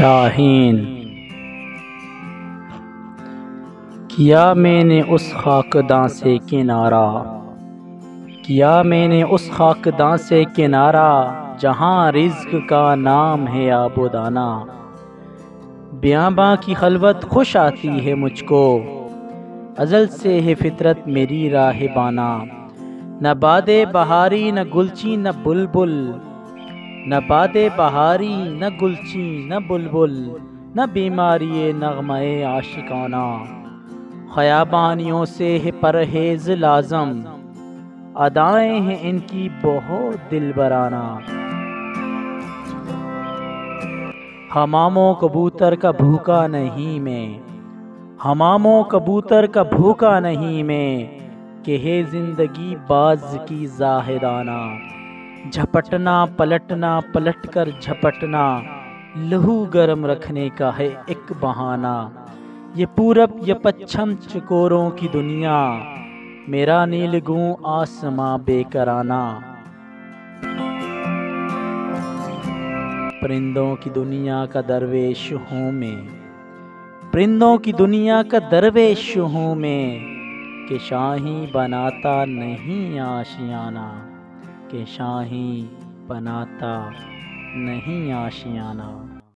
شاہین کیا میں نے اس خاکداں سے کنارہ، کیا میں نے اس خاکداں سے کنارہ، جہاں رزق کا نام ہے آب و دانہ۔ بیاباں کی خلوت خوش آتی ہے مجھ کو، ازل سے ہے فطرت میری راہ بانا۔ نہ باد بہاری نہ گلچی نہ بلبل، نہ باد بہاری نہ گلچی نہ بلبل، نہ بیماری نغمہ عاشقانہ۔ خیابانیوں سے ہے پرہیز لازم، ادائیں ہیں ان کی بہت دلبرانہ۔ حمام و کبوتر کا بھوکا نہیں میں، حمام و کبوتر کا بھوکا نہیں میں، کہ ہے زندگی باز کی زاہدانہ۔ جھپٹنا پلٹنا پلٹ کر جھپٹنا، لہو گرم رکھنے کا ہے ایک بہانہ۔ یہ پورب یہ پچھم چکوروں کی دنیا، میرا نیلگوں آسماں بے کرانہ۔ پرندوں کی دنیا کا درویش ہوں میں، پرندوں کی دنیا کا درویش ہوں میں، کہ شاہیں بناتا نہیں آشیانہ، کہ شاہیں بناتا نہیں آشیانہ۔